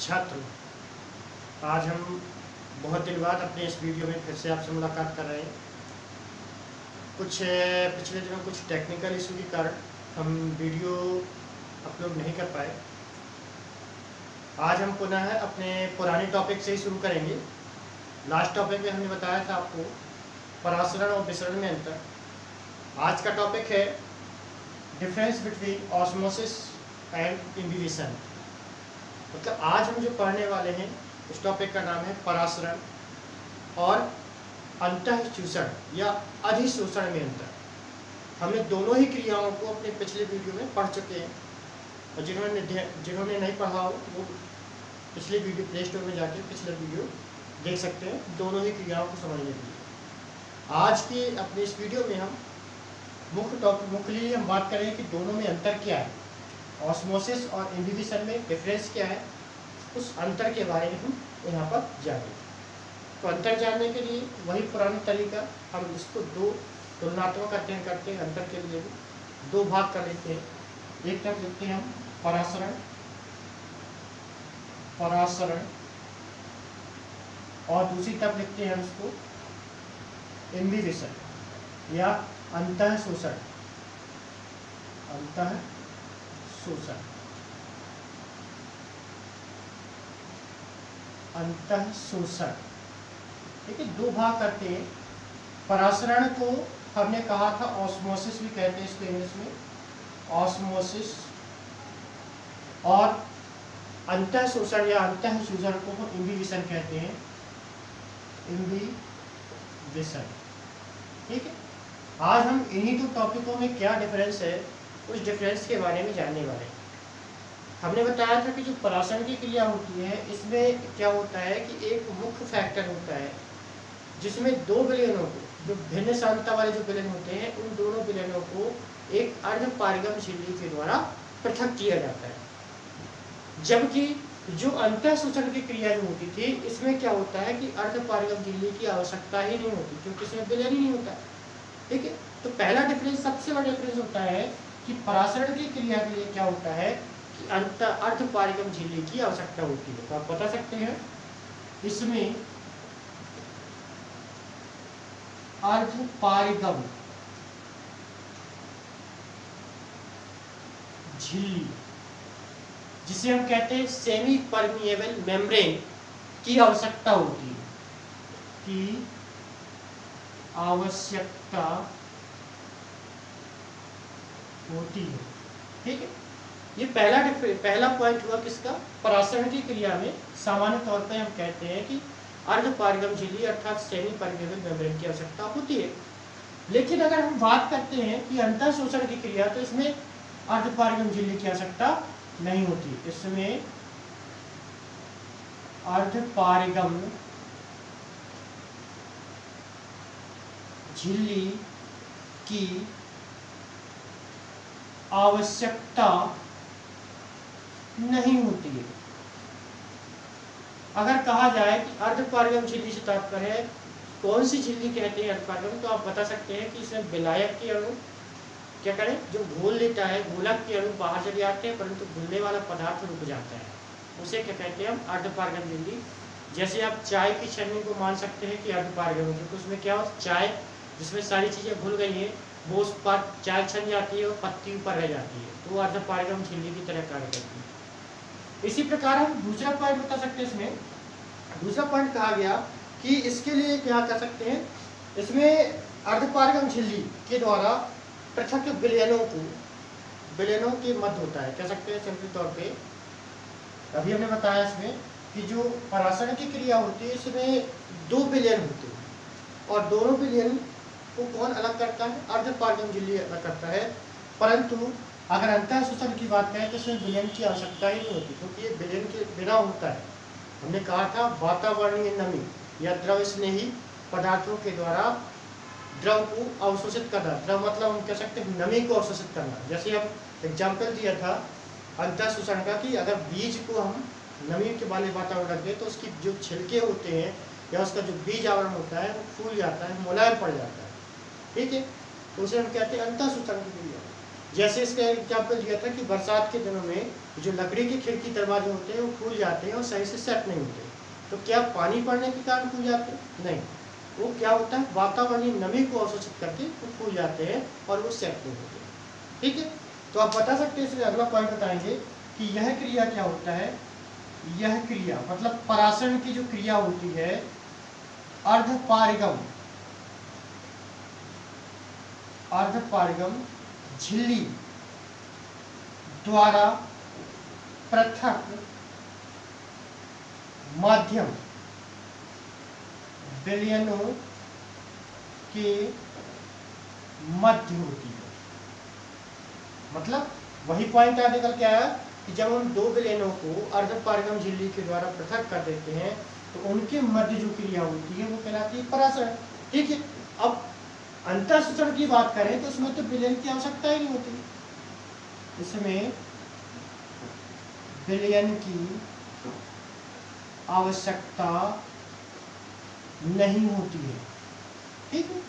छात्र, आज हम बहुत दिन बाद अपने इस वीडियो में फिर से आपसे मुलाकात कर रहे हैं। कुछ पिछले दिनों कुछ टेक्निकल इशू के कारण हम वीडियो अपलोड नहीं कर पाए। आज हम पुनः अपने पुराने टॉपिक से ही शुरू करेंगे। लास्ट टॉपिक में हमने बताया था आपको परासरण और विसरण में अंतर। आज का टॉपिक है difference between osmosis and imbibition. मतलब आज हम जो पढ़ने वाले हैं उस टॉपिक का नाम है परासरण और अंतःशोषण या अधिशोषण में अंतर। हमने दोनों ही क्रियाओं को अपने पिछले वीडियो में पढ़ चुके हैं और जिन्होंने नहीं पढ़ा हो वो पिछले वीडियो प्ले स्टोर में जाके पिछले वीडियो देख सकते हैं दोनों ही क्रियाओं को समझने के लिए। आज के अपने इस वीडियो में हम मुख्यतः हम बात करेंगे कि दोनों में अंतर क्या है, ऑस्मोसिस और इम्बिबिशन में डिफरेंस क्या है, उस अंतर के बारे में हम यहाँ पर जानेंगे। तो अंतर जानने के लिए वही पुराना तरीका, हम इसको दो तुलनात्मक अध्ययन करते हैं। अंतर के लिए भी दो भाग कर लेते हैं। एक तरफ लिखते हैं हम परासरण और दूसरी तरफ लिखते हैं हम इसको इम्बिबिशन या अंतःशोषण। ठीक है, दो भाग करते हैं। परासरण को हमने कहा था ऑस्मोसिस भी कहते हैं इसको इंग्लिश में, ऑस्मोसिस। और अंतःशोषण या अंतःशोषण को हम इम्बिबिशन कहते हैं, इम्बिबिशन। ठीक है, आज हम इन्हीं दो टॉपिकों में क्या डिफरेंस है उस डिफरेंस के बारे में जानने वाले हैं। हमने बताया था कि जो परासरण की क्रिया होती है इसमें क्या होता है कि एक मुख्य फैक्टर होता है जिसमें दो विलयनों को, जो भिन्न सांद्रता वाले जो विलयन होते हैं, उन दोनों विलयनों को एक अर्धपारगम झिल्ली के द्वारा पृथक किया जाता है। जबकि जो अंतःशोषण की क्रिया जो होती थी इसमें क्या होता है कि अर्धपारगम झिल्ली की आवश्यकता ही नहीं होती क्योंकि इसमें विलयन ही नहीं होता। ठीक है, तो पहला डिफरेंस, सबसे बड़ा डिफरेंस होता है कि परासरण की क्रिया के लिए क्या होता है कि अर्धपारगम झिल्ली की आवश्यकता होती है। तो आप बता सकते हैं इसमें अर्धपारगम झिल्ली, जिसे हम कहते हैं सेमी परमिएबल मेम्ब्रेन की आवश्यकता होती है, की आवश्यकता होती है। ठीक है, ये पहला पॉइंट हुआ किसका, परासरण की क्रिया में सामान्य तौर पे हम कहते हैं कि अर्धपारगम झिल्ली अर्थात सेमी परमिएबल मेम्ब्रेन की आवश्यकता होती है। लेकिन अगर हम बात करते हैं कि अंतःशोषण की क्रिया, तो इसमें अर्धपारगम झिल्ली की आवश्यकता नहीं होती। इसमें अर्धपारगम झिल्ली की आवश्यकता नहीं होती है। अगर कहा जाए कि अर्धपारगम झिल्ली से तात्पर्य है कौन सी झिल्ली कहते हैं अर्धपारगम, तो आप बता सकते हैं कि इसमें विलायक के अणु क्या करें, जो घोल लेता है, घोलक के अणु बाहर चले जाते हैं परंतु घुलने वाला पदार्थ रुक जाता है, उसे क्या कहते हैं हम, अर्धपारगम झिल्ली। जैसे आप चाय की छन्नी को मान सकते हैं कि अर्धपारगम है, क्योंकि उसमें क्या हो, चाय जिसमें सारी चीज़ें घुल गई हैं वो उस पर चाय छन जाती है और पत्ती ऊपर रह जाती है, तो वो अर्धपारगम झिल्ली की तरह कार्य करती है। इसी प्रकार हम दूसरा पॉइंट बता सकते हैं। इसमें दूसरा पॉइंट कहा गया कि इसके लिए क्या कर सकते हैं, इसमें अर्धपारगम झिल्ली के द्वारा पृथक विलयनों के मध्य होता है, कह सकते हैं सिंपल तौर पे। अभी हमने बताया इसमें कि जो परासरण की क्रिया होती है इसमें दो विलयन होते हैं और दोनों विलयन को कौन अलग करता है, अर्धपारगम झिल्ली अलग करता है। परंतु अगर अंतःशोषण की बात करें तो इसमें विलयन की आवश्यकता ही नहीं होती क्योंकि ये विलयन के बिना होता है। हमने कहा था वातावरणीय नमी या द्रव स्नेही पदार्थों के द्वारा द्रव को अवशोषित करना। द्रव मतलब हम कह सकते हैं नमी को अवशोषित करना। जैसे हम एग्जाम्पल दिया था अंतःशोषण का कि अगर बीज को हम नमी के वाले वातावरण रख दें तो उसकी जो छिलके होते हैं या उसका जो बीज आवरण होता है वो फूल जाता है, मुलायम पड़ जाता है। ठीक है, तो उसे हम कहते हैं अंतःशोषण की क्रिया। जैसे इसका एग्जाम्पल दिया था कि बरसात के दिनों में जो लकड़ी के खिड़की दरवाजे होते हैं वो खुल जाते हैं और सही से सेट नहीं होते। तो क्या पानी पड़ने के कारण खुल जाते हैं? नहीं, वो क्या होता है, वातावरणीय नमी को अवशोषित करके वो खुल जाते हैं और वो सेट नहीं होते। ठीक है, तो आप बता सकते हैं, इसलिए अगला पॉइंट बताएंगे कि यह क्रिया क्या होता है। यह क्रिया मतलब परासरण की जो क्रिया होती है अर्धपारगम झिल्ली द्वारा पृथक माध्यम विलयनों के मध्य होती है। मतलब वही पॉइंट आर्टिकल क्या है कि जब हम दो विलयनों को अर्धपारगम झिल्ली के द्वारा पृथक कर देते हैं तो उनके मध्य जो क्रिया होती है वो कहलाती है परासरण। ठीक है, अब अंतःशोषण की बात करें तो उसमें तो विलयन की आवश्यकता ही नहीं होती, इसमें विलयन की आवश्यकता नहीं होती है। ठीक है,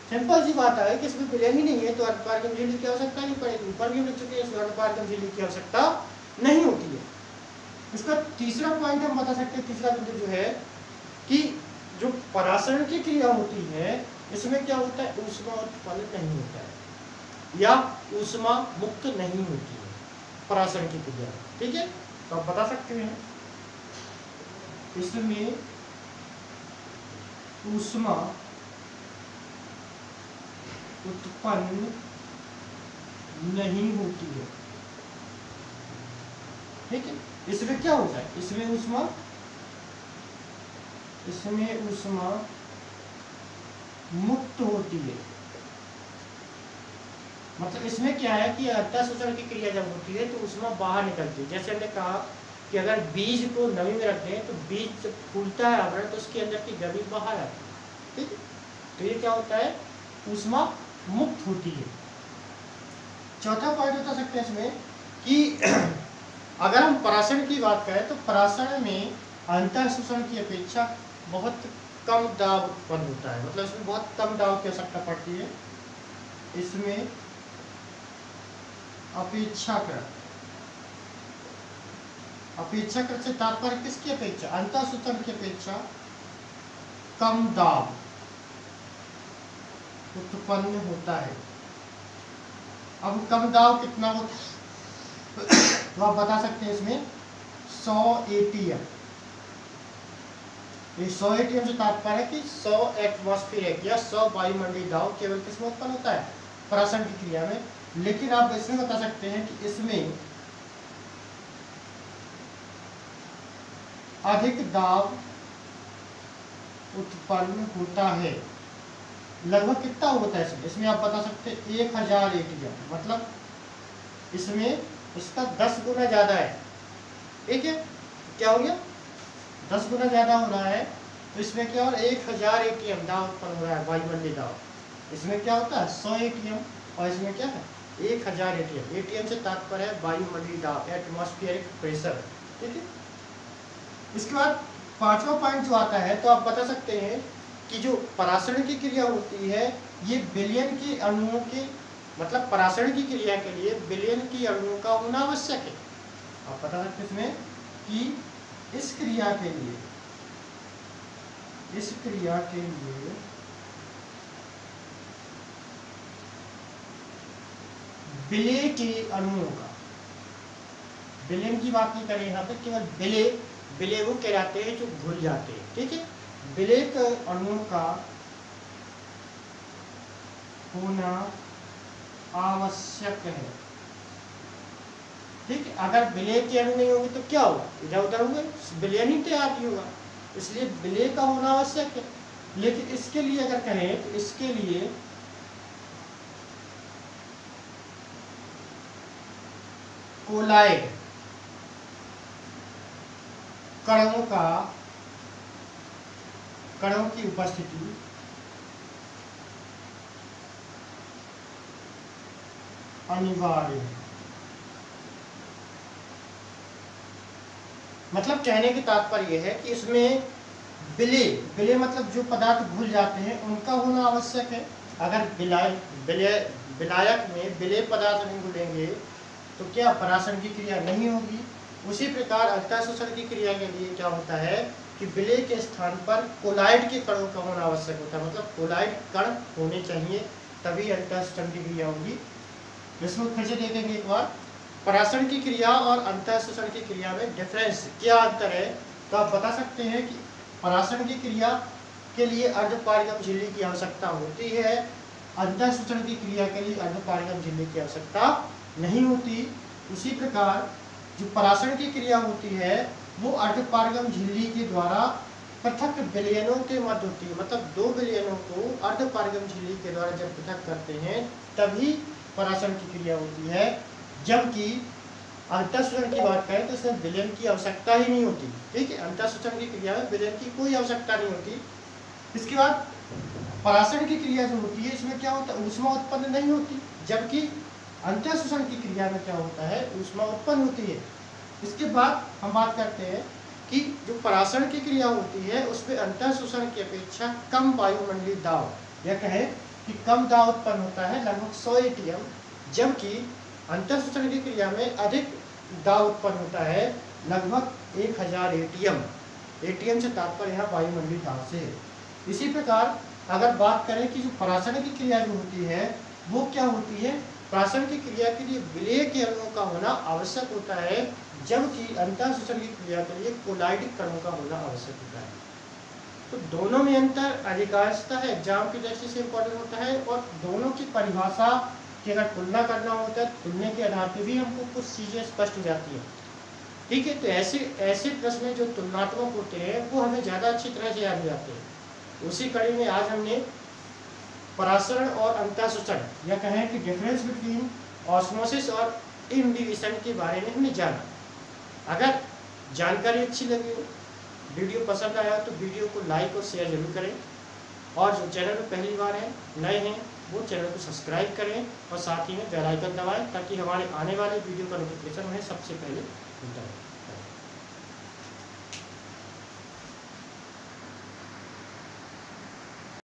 सिंपल सी बात है कि इसमें विलयन ही नहीं है तो अर्धपारगम झिल्ली की आवश्यकता नहीं पड़ेगी। ऊपर भी लिख चुके हैं, इसमें अर्धपारगम झिल्ली की आवश्यकता नहीं होती है। इसका तीसरा पॉइंट हम बता सकते हैं, तीसरा बिंदु जो है कि जो परासरण की क्रिया होती है इसमें क्या होता है, ऊष्मा उत्पन्न नहीं होता है या ऊष्मा मुक्त नहीं होती है परासरण की क्रिया। ठीक है, तो आप बता सकते हैं इसमें ऊष्मा उत्पन्न नहीं होती है। ठीक है, इसमें क्या होता है, इसमें ऊष्मा मुक्त होती है। मतलब इसमें क्या है कि अंतःशोषण की क्रिया जब होती है तो ऊष्मा बाहर निकलती है। जैसे हमने कहा कि अगर बीज को नमी में रख दें तो बीज जब फूलता है आवरण तो उसके अंदर की गर्मी बाहर आती है। ठीक है, तो ये क्या होता है, ऊष्मा मुक्त होती है। चौथा पॉइंट बता सकते हैं इसमें कि अगर हम परासरण की बात करें तो परासरण में अंतःशोषण की अपेक्षा बहुत कम दाब उत्पन्न होता है। मतलब इसमें बहुत कम दाब की आवश्यकता पड़ती है। इसमें अपेक्षाकृत से तात्पर्य किसकी अपेक्षा, अंतःशोषण की अपेक्षा कम दाब उत्पन्न होता है। अब कम दाब कितना होता है तो आप बता सकते हैं इसमें 100 ATM। ये 100 ATM से तात्पर्य है कि 100 एटमॉस्फेरिक या 100 वायुमंडलीय दाब केवल किसमें उत्पन्न होता है, परासरण की क्रिया में। लेकिन आप इसमें बता सकते हैं कि इसमें अधिक दाब उत्पन्न होता है। लगभग कितना होता है इसमें आप बता सकते हैं 1000 ATM। मतलब इसमें इसका 10 गुना ज़्यादा है। ठीक है, क्या हो गया, 10 गुना ज़्यादा हो रहा है। तो इसमें क्या हो रहा है, 1000 ATM दाब उत्पन्न हो रहा है, वायुमंडलीय दाब। इसमें क्या होता है 100 ATM और इसमें क्या है 1000 ATM। ATM से तात्पर्य है वायुमंडलीय दाब, एटमॉस्फेरिक प्रेशर। ठीक है, इसके बाद पांचवा पॉइंट जो आता है तो आप बता सकते हैं कि जो परासरण की क्रिया होती है ये विलयन के अणुओं के, मतलब परासरण की क्रिया के लिए विलयन की अणुओं का होना आवश्यक है। आप बता सकते हैं इसमें कि इस क्रिया के लिए विलय के अणुओं का, विलयन की बात नहीं करें यहाँ पे, केवल विलय वो कहलाते हैं जो घुल जाते हैं। ठीक है, विलय के अणुओं का होना आवश्यक है। ठीक है, अगर विलय के अणु नहीं होंगे तो क्या होगा, इधर उधर होंगे, विलयन ही तैयार नहीं होगा। इसलिए विलय का होना आवश्यक है। लेकिन इसके लिए अगर कहें तो इसके लिए कोलाइड कणों की उपस्थिति अनिवार्य है। मतलब कहने की तात्पर्य है कि इसमें विलय मतलब जो पदार्थ घुल जाते हैं उनका होना आवश्यक है। अगर विलायक में विलय पदार्थ नहीं घुलेंगे तो क्या परासरण की क्रिया नहीं होगी। उसी प्रकार अंतःशोषण की क्रिया के लिए क्या होता है कि विलय के स्थान पर कोलाइड के कणों का होना आवश्यक होता है, मतलब कोलाइड कण होने चाहिए, तभी अंतःशोषण की क्रिया होगी। इसको फिर से देखेंगे एक बार। परासरण की क्रिया और अंतःशोषण की क्रिया में डिफरेंस क्या अंतर है, तो आप बता सकते हैं कि परासरण की क्रिया के लिए अर्धपारगम झिल्ली की आवश्यकता होती है, अंतःशोषण की क्रिया के लिए अर्धपारगम झिल्ली की आवश्यकता नहीं होती। उसी प्रकार जो परासरण की क्रिया होती है वो अर्धपारगम झिल्ली के द्वारा पृथक विलयनों के मध्य होती है, मतलब दो विलयनों को अर्धपारगम झिल्ली के द्वारा जब पृथक करते हैं तभी परासरण की क्रिया होती है। जबकि अंतःशोषण की बात करें तो इसमें विलयन की आवश्यकता ही नहीं होती। ठीक है, अंतःशोषण की क्रिया में विलयन की कोई आवश्यकता नहीं होती। इसके बाद परासरण की क्रिया जो होती है इसमें क्या होता है, ऊष्मा उत्पन्न नहीं होती, जबकि अंतःशोषण की क्रिया में क्या होता है, ऊष्मा उत्पन्न होती है। इसके बाद हम बात करते हैं कि जो परासरण की क्रिया होती है उसमें अंतःशोषण की अपेक्षा कम वायुमंडलीय दाब, यह कहें कि कम दाब उत्पन्न होता है, लगभग 100 एटीएम, जबकि अंतःशोषण की क्रिया में अधिक दाब उत्पन्न होता है, लगभग 1000 एटीएम। एटीएम से तात्पर्य यहाँ वायुमंडलीय दाब से है। इसी प्रकार अगर बात करें कि जो परासरण की क्रिया जो होती है वो क्या होती है, परासरण की क्रिया के लिए विलय के अणुओं का होना आवश्यक होता है, जबकि अंतःशोषण की क्रिया के लिए कोलाइडिक कणों का होना आवश्यक होता है। तो दोनों में अंतर अधिकांशतः एग्जाम की दृष्टि से इम्पोर्टेंट होता है, और दोनों की परिभाषा की अगर तुलना करना होता है, तुलने के आधार पर भी हमको कुछ चीज़ें स्पष्ट हो जाती हैं। ठीक है, तो ऐसे प्रश्न जो तुलनात्मक होते हैं वो हमें ज़्यादा अच्छी तरह से याद हो जाते हैं। उसी कड़ी में आज हमने परासरण और अंतःशोषण, या कहें कि डिफरेंस बिटवीन ऑस्मोसिस और इम्बिबिशन के बारे में हमने जाना। अगर जानकारी अच्छी लगी हो, वीडियो पसंद आया तो वीडियो को लाइक और शेयर जरूर करें, और जो चैनल में पहली बार हैं, नए हैं, वो चैनल को सब्सक्राइब करें और साथ ही में बेल आइकन दबाएं ताकि हमारे आने वाले वीडियो का नोटिफिकेशन उन्हें सबसे पहले मिलता है।